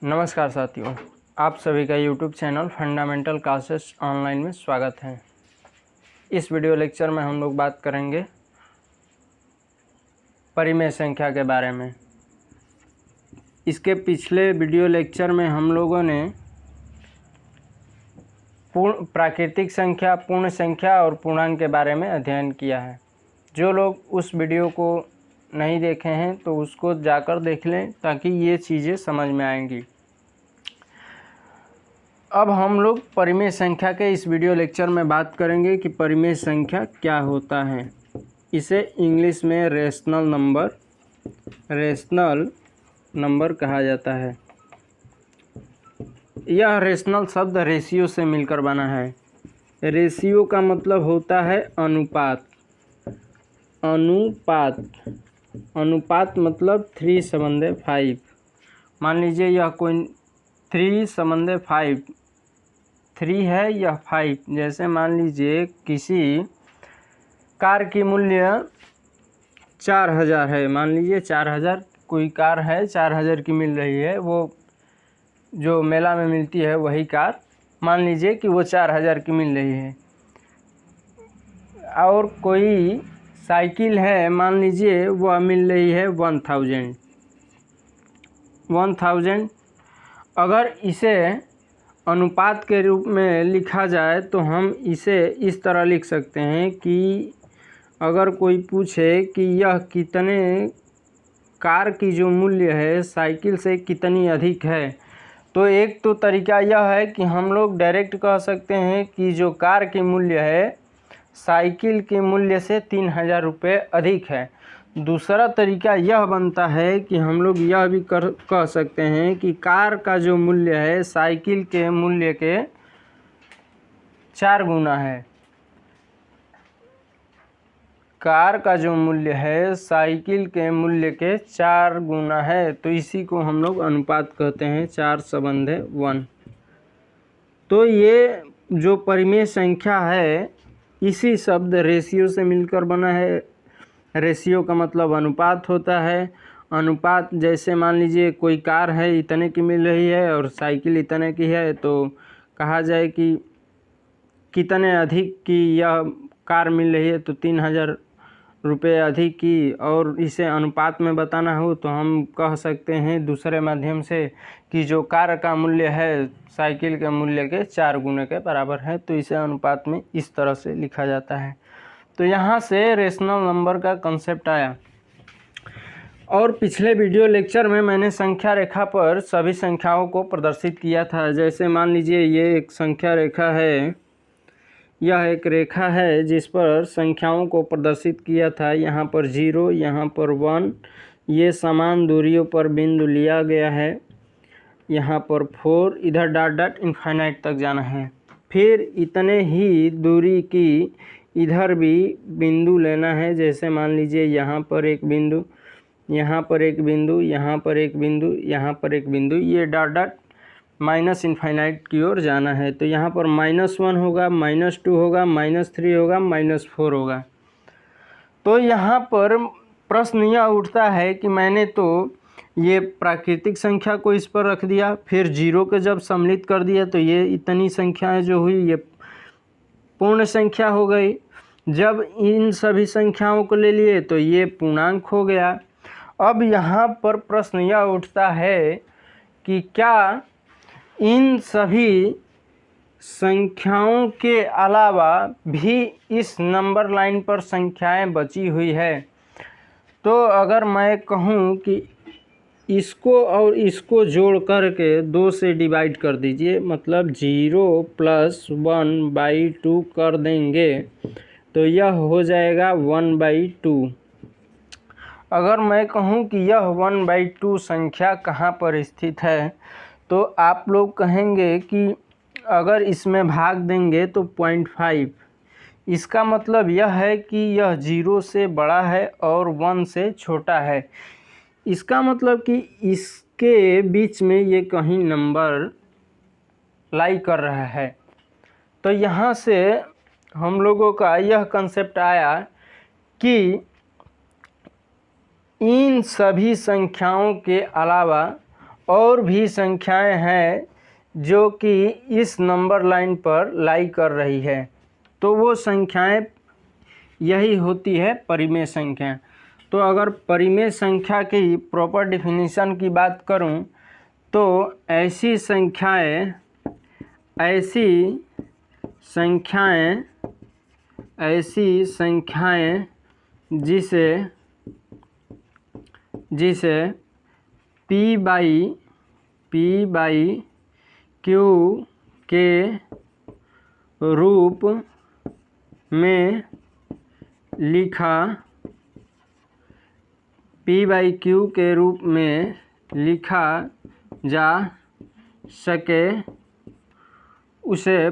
नमस्कार साथियों, आप सभी का YouTube channel fundamental classes online में स्वागत है। इस वीडियो लेक्चर में हम लोग बात करेंगे परिमेय संख्या के बारे में। इसके पिछले वीडियो लेक्चर में हम लोगों ने प्राकृतिक संख्या, पूर्ण संख्या और पूर्णांक के बारे में अध्ययन किया है। जो लोग उस वीडियो को नहीं देखे हैं तो उसको जाकर देख लें ताकि ये चीज़ें समझ में आएंगी। अब हम लोग परिमेय संख्या के इस वीडियो लेक्चर में बात करेंगे कि परिमेय संख्या क्या होता है। इसे इंग्लिश में रेशनल नंबर कहा जाता है। यह रेशनल शब्द रेशियो से मिलकर बना है। रेशियो का मतलब होता है अनुपात। अनुपात मतलब 3/5। मान लीजिए यह कोई 3/5, 3 है यह 5। जैसे मान लीजिए किसी कार की मूल्य 4000 है। मान लीजिए 4000 कोई कार है, 4000 की मिल रही है। वो जो मेला में मिलती है वही कार, मान लीजिए कि वो 4000 की मिल रही है। और कोई साइकिल है, मान लीजिए वह मिल रही है 1000। अगर इसे अनुपात के रूप में लिखा जाए तो हम इसे इस तरह लिख सकते हैं कि अगर कोई पूछे कि यह कितने कार की जो मूल्य है साइकिल से कितनी अधिक है, तो एक तो तरीका यह है कि हम लोग डायरेक्ट कह सकते हैं कि जो कार की मूल्य है साइकिल के मूल्य से 3000 रुपये अधिक है। दूसरा तरीका यह बनता है कि हम लोग यह भी कह सकते हैं कि कार का जो मूल्य है साइकिल के मूल्य के 4 गुना है। कार का जो मूल्य है साइकिल के मूल्य के 4 गुना है, तो इसी को हम लोग अनुपात कहते हैं, 4/1। तो ये जो परिमेय संख्या है इसी शब्द रेशियो से मिलकर बना है। रेशियो का मतलब अनुपात होता है। अनुपात जैसे मान लीजिए कोई कार है इतने की मिल रही है और साइकिल इतने की है, तो कहा जाए कि कितने अधिक की यह कार मिल रही है, तो 3000 रुपये अधिक की। और इसे अनुपात में बताना हो तो हम कह सकते हैं दूसरे माध्यम से कि जो कार का मूल्य है साइकिल के मूल्य के 4 गुने के बराबर है, तो इसे अनुपात में इस तरह से लिखा जाता है। तो यहाँ से रेशनल नंबर का कंसेप्ट आया। और पिछले वीडियो लेक्चर में मैंने संख्या रेखा पर सभी संख्याओं को प्रदर्शित किया था। जैसे मान लीजिए ये एक संख्या रेखा है, यह एक रेखा है जिस पर संख्याओं को प्रदर्शित किया था। यहाँ पर 0, यहाँ पर 1, ये समान दूरियों पर बिंदु लिया गया है। यहाँ पर 4, इधर डॉट डॉट इनफाइनाइट तक जाना है। फिर इतने ही दूरी की इधर भी बिंदु लेना है। जैसे मान लीजिए यहाँ पर एक बिंदु, यहाँ पर एक बिंदु, यहाँ पर एक बिंदु, यहाँ पर एक बिंदु, ये डॉट डॉट माइनस इनफाइनाइट की ओर जाना है। तो यहाँ पर -1 होगा, -2 होगा, -3 होगा, -4 होगा। तो यहाँ पर प्रश्न यह उठता है कि मैंने तो ये प्राकृतिक संख्या को इस पर रख दिया, फिर 0 के जब सम्मिलित कर दिया तो ये इतनी संख्याएं जो हुई ये पूर्ण संख्या हो गई। जब इन सभी संख्याओं को ले लिए तो ये पूर्णांक हो गया। अब यहाँ पर प्रश्न यह उठता है कि क्या इन सभी संख्याओं के अलावा भी इस नंबर लाइन पर संख्याएं बची हुई है। तो अगर मैं कहूँ कि इसको और इसको जोड़ करके 2 से डिवाइड कर दीजिए, मतलब 0 + 1/2 कर देंगे तो यह हो जाएगा 1/2। अगर मैं कहूँ कि यह 1/2 संख्या कहाँ पर स्थित है, तो आप लोग कहेंगे कि अगर इसमें भाग देंगे तो 0.5। इसका मतलब यह है कि यह 0 से बड़ा है और 1 से छोटा है। इसका मतलब कि इसके बीच में ये कहीं नंबर लाई कर रहा है। तो यहाँ से हम लोगों का यह कंसेप्ट आया कि इन सभी संख्याओं के अलावा और भी संख्याएं हैं जो कि इस नंबर लाइन पर लाई कर रही है, तो वो संख्याएं यही होती है परिमेय संख्या। तो अगर परिमेय संख्या की प्रॉपर डेफिनेशन की बात करूं तो ऐसी संख्याएं जिसे P बाई Q के रूप में लिखा जा सके उसे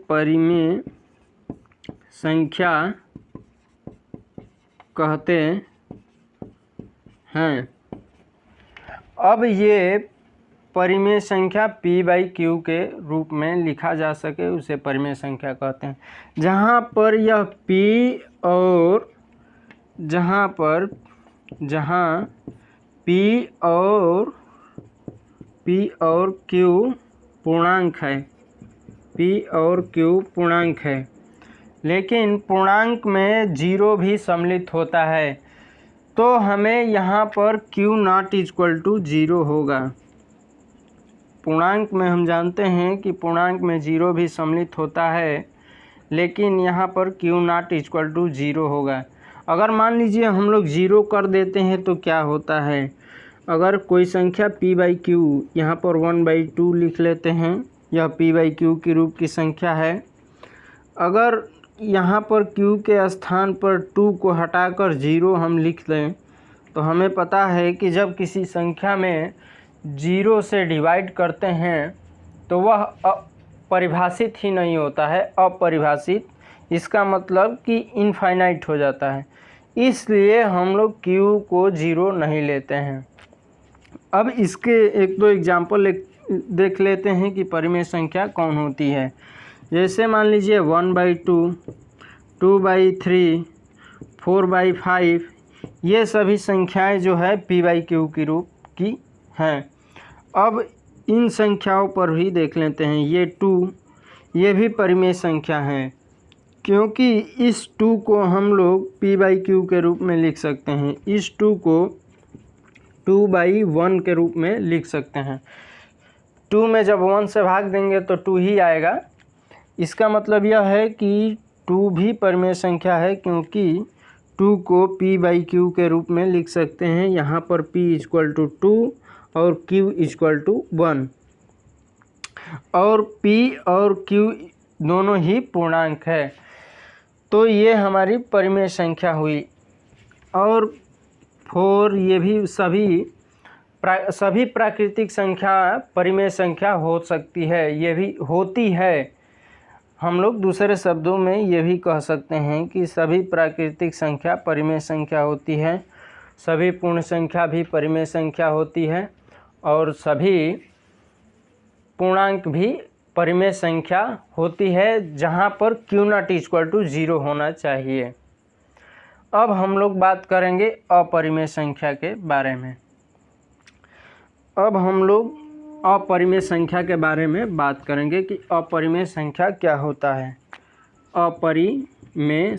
परिमेय संख्या कहते हैं। अब ये परिमेय संख्या P बाई Q के रूप में लिखा जा सके उसे परिमेय संख्या कहते हैं। जहाँ पर यह P और Q पूर्णांक है, लेकिन पूर्णांक में जीरो भी सम्मिलित होता है, तो हमें यहाँ पर Q not equal to zero होगा। पूर्णांक में हम जानते हैं कि पूर्णांक में जीरो भी सम्मिलित होता है, लेकिन यहाँ पर Q not equal to zero होगा। अगर मान लीजिए हम लोग जीरो कर देते हैं तो क्या होता है, अगर कोई संख्या P बाई Q यहाँ पर 1/2 लिख लेते हैं, यह P बाई Q की रूप की संख्या है। अगर यहाँ पर Q के स्थान पर 2 को हटाकर 0 हम लिख लें तो हमें पता है कि जब किसी संख्या में 0 से डिवाइड करते हैं तो वह परिभाषित ही नहीं होता है, अपरिभाषित। इसका मतलब कि इनफाइनाइट हो जाता है, इसलिए हम लोग Q को 0 नहीं लेते हैं। अब इसके एक दो एग्जाम्पल देख लेते हैं कि परिमेय संख्या कौन होती है। जैसे मान लीजिए 1/2, 2/3, 4/5, ये सभी संख्याएं जो है P बाई Q की रूप की हैं। अब इन संख्याओं पर भी देख लेते हैं। ये 2, ये भी परिमेय संख्या है, क्योंकि इस 2 को हम लोग P बाई Q के रूप में लिख सकते हैं। इस 2 को 2/1 के रूप में लिख सकते हैं। 2 में जब 1 से भाग देंगे तो 2 ही आएगा। इसका मतलब यह है कि 2 भी परिमेय संख्या है, क्योंकि 2 को P बाई Q के रूप में लिख सकते हैं। यहाँ पर P इक्वल टू 2 और Q इक्वल टू 1, और P और Q दोनों ही पूर्णांक है, तो ये हमारी परिमेय संख्या हुई। और 4, ये भी सभी प्राकृतिक संख्या परिमेय संख्या हो सकती है, ये भी होती है। हम लोग दूसरे शब्दों में ये भी कह सकते हैं कि सभी प्राकृतिक संख्या परिमेय संख्या होती है, सभी पूर्ण संख्या भी परिमेय संख्या होती है, और सभी पूर्णांक भी परिमेय संख्या होती है, जहाँ पर Q नॉट इक्वल टू 0 होना चाहिए। अब हम लोग बात करेंगे अपरिमेय संख्या के बारे में। अब हम लोग अपरिमेय संख्या के बारे में बात करेंगे कि अपरिमेय संख्या क्या होता है। अपरिमेय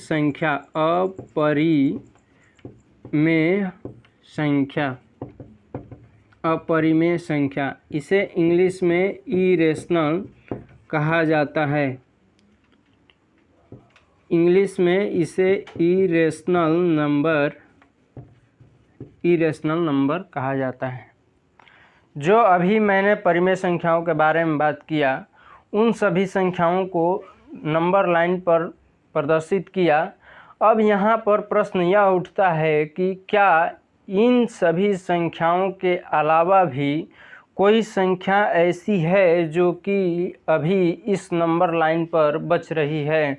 संख्या, इसे इंग्लिश में इरेशनल कहा जाता है। इंग्लिश में इसे इरेशनल नंबर कहा जाता है। जो अभी मैंने परिमेय संख्याओं के बारे में बात किया, उन सभी संख्याओं को नंबर लाइन पर प्रदर्शित किया। अब यहाँ पर प्रश्न यह उठता है कि क्या इन सभी संख्याओं के अलावा भी कोई संख्या ऐसी है जो कि अभी इस नंबर लाइन पर बच रही है,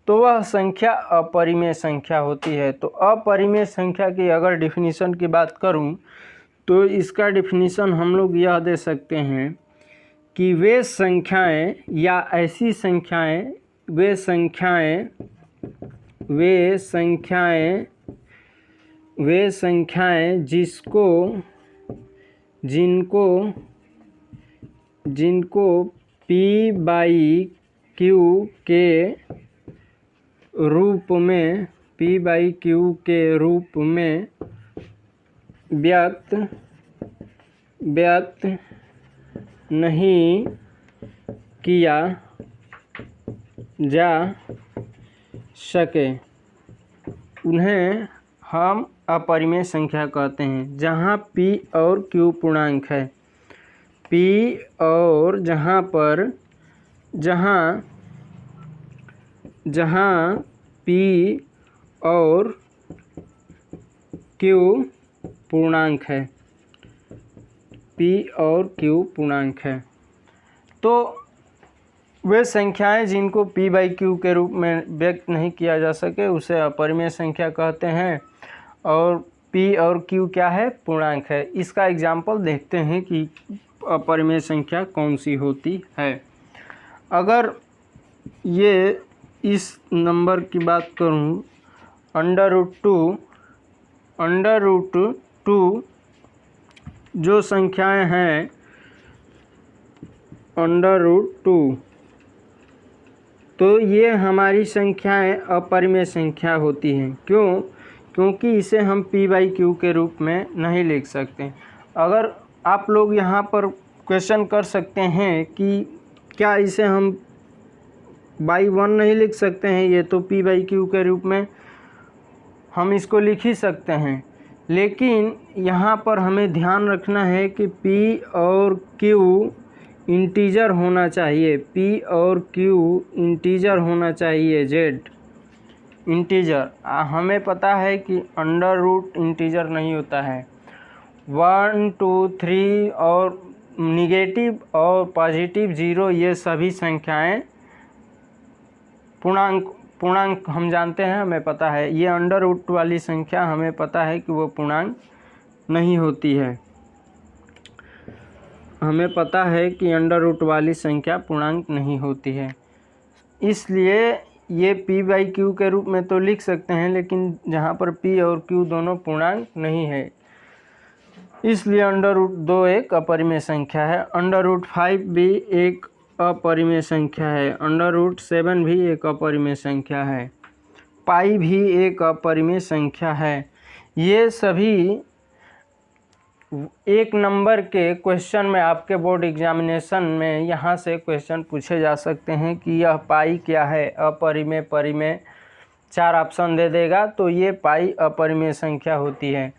तो वह संख्या अपरिमेय संख्या होती है। तो अपरिमेय संख्या की अगर डिफिनीशन की बात करूं तो इसका डिफिनीशन हम लोग यह दे सकते हैं कि वे संख्याएं या ऐसी संख्याएं वे संख्याएं जिनको P बाई क्यू के रूप में व्यक्त नहीं किया जा सके उन्हें हम अपरिमेय संख्या कहते हैं। जहाँ P और Q पूर्णांक है, P और जहाँ P और Q पूर्णांक है, P और Q पूर्णांक है, तो वे संख्याएं जिनको P बाई Q के रूप में व्यक्त नहीं किया जा सके उसे अपरिमेय संख्या कहते हैं। और P और Q क्या है? पूर्णांक है। इसका एग्जाम्पल देखते हैं कि अपरिमेय संख्या कौन सी होती है। अगर ये इस नंबर की बात करूं, √2 जो संख्याएं हैं √2, तो ये हमारी संख्याएं अपरिमेय संख्या होती हैं। क्यों? क्योंकि इसे हम P बाई Q के रूप में नहीं लिख सकते। अगर आप लोग यहाँ पर क्वेश्चन कर सकते हैं कि क्या इसे हम बाई 1 नहीं लिख सकते हैं, ये तो P बाई Q के रूप में हम इसको लिख ही सकते हैं, लेकिन यहाँ पर हमें ध्यान रखना है कि P और Q इंटीजर होना चाहिए, P और Q इंटीजर होना चाहिए, Z इंटीजर। हमें पता है कि अंडर रूट इंटीजर नहीं होता है। 1 2 3 और निगेटिव और पॉजिटिव 0 ये सभी संख्याएं पूर्णांक हम जानते हैं, हमें पता है। ये अंडर रूट वाली संख्या हमें पता है कि वो पूर्णांक नहीं होती है, हमें पता है कि अंडर रूट वाली संख्या पूर्णांक नहीं होती है। इसलिए ये P बाई Q के रूप में तो लिख सकते हैं, लेकिन जहाँ पर P और Q दोनों पूर्णांक नहीं है, इसलिए √2 एक अपरिमेय संख्या है। √5 भी एक अपरिमेय संख्या है। √7 भी एक अपरिमेय संख्या है। पाई भी एक अपरिमेय संख्या है। ये सभी एक नंबर के क्वेश्चन में आपके बोर्ड एग्जामिनेशन में यहाँ से क्वेश्चन पूछे जा सकते हैं कि यह पाई क्या है, अपरिमेय, परिमेय, 4 ऑप्शन दे देगा, तो ये पाई अपरिमेय संख्या होती है।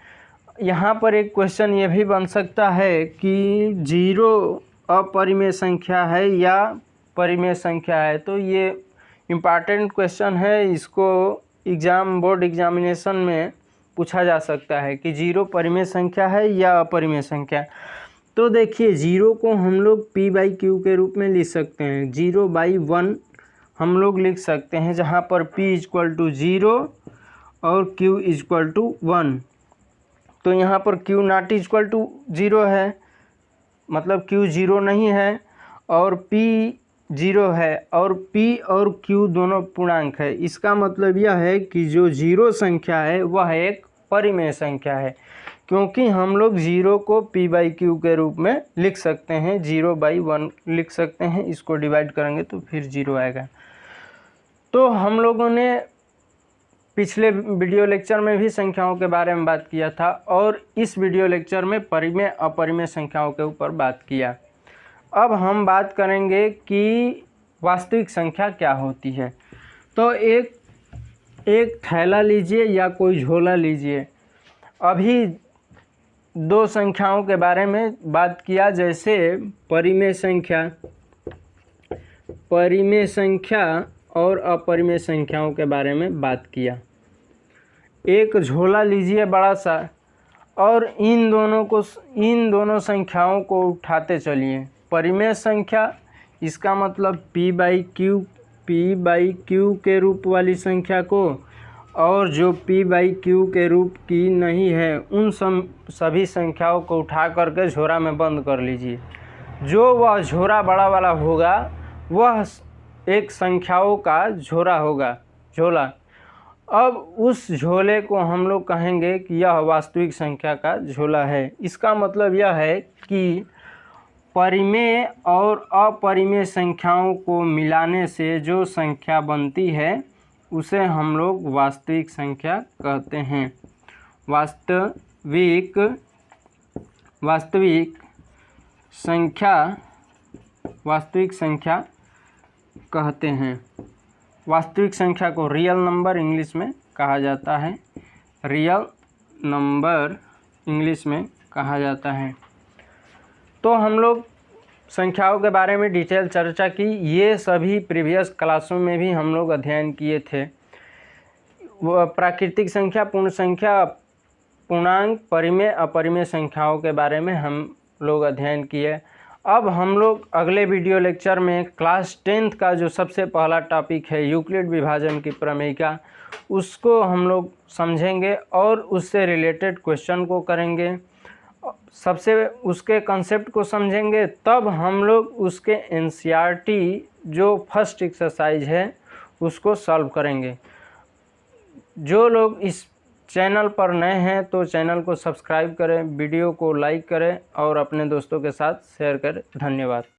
यहाँ पर एक क्वेश्चन ये भी बन सकता है कि 0 अपरिमेय संख्या है या परिमेय संख्या है, तो ये इम्पॉर्टेंट क्वेश्चन है, इसको बोर्ड एग्जामिनेशन में पूछा जा सकता है कि 0 परिमेय संख्या है या अपरिमेय संख्या। तो देखिए 0 को हम लोग P बाई Q के रूप में लिख सकते हैं, 0 बाई 1 हम लोग लिख सकते हैं, जहाँ पर P = 0 और Q = 1। तो यहाँ पर Q ≠ 0 है, मतलब Q 0 नहीं है, और P 0 है, और P और Q दोनों पूर्णांक है। इसका मतलब यह है कि जो 0 संख्या है वह एक परिमेय संख्या है, क्योंकि हम लोग 0 को P बाई Q के रूप में लिख सकते हैं, 0 बाई 1 लिख सकते हैं, इसको डिवाइड करेंगे तो फिर 0 आएगा। तो हम लोगों ने पिछले वीडियो लेक्चर में भी संख्याओं के बारे में बात किया था, और इस वीडियो लेक्चर में परिमेय अपरिमेय संख्याओं के ऊपर बात किया। अब हम बात करेंगे कि वास्तविक संख्या क्या होती है। तो एक थैला लीजिए या कोई झोला लीजिए। अभी 2 संख्याओं के बारे में बात किया, जैसे परिमेय संख्या और अपरिमेय संख्याओं के बारे में बात किया। एक झोला लीजिए बड़ा सा, और इन दोनों संख्याओं को उठाते चलिए। परिमेय संख्या, इसका मतलब P बाई Q के रूप वाली संख्या को, और जो P बाई Q के रूप की नहीं है उन सभी संख्याओं को उठा करके झोरा में बंद कर लीजिए। जो वह झोरा बड़ा वाला होगा वह एक संख्याओं का झोला। अब उस झोले को हम लोग कहेंगे कि यह वास्तविक संख्या का झोला है। इसका मतलब यह है कि परिमेय और अपरिमेय संख्याओं को मिलाने से जो संख्या बनती है उसे हम लोग वास्तविक संख्या कहते हैं। वास्तविक संख्या कहते हैं। वास्तविक संख्या को रियल नंबर इंग्लिश में कहा जाता है। रियल नंबर इंग्लिश में कहा जाता है। तो हम लोग संख्याओं के बारे में डिटेल चर्चा की। ये सभी प्रीवियस क्लासों में भी हम लोग अध्ययन किए थे। वो प्राकृतिक संख्या, पूर्ण संख्या, पूर्णांक, परिमेय, अपरिमेय संख्याओं के बारे में हम लोग अध्ययन किए। अब हम लोग अगले वीडियो लेक्चर में क्लास 10th का जो सबसे पहला टॉपिक है यूक्लिड विभाजन की प्रमेयिका, उसको हम लोग समझेंगे और उससे रिलेटेड क्वेश्चन को करेंगे। सबसे उसके कंसेप्ट को समझेंगे, तब हम लोग उसके NCERT जो फर्स्ट एक्सरसाइज है उसको सॉल्व करेंगे। जो लोग इस चैनल पर नए हैं तो चैनल को सब्सक्राइब करें, वीडियो को लाइक करें और अपने दोस्तों के साथ शेयर करें। धन्यवाद।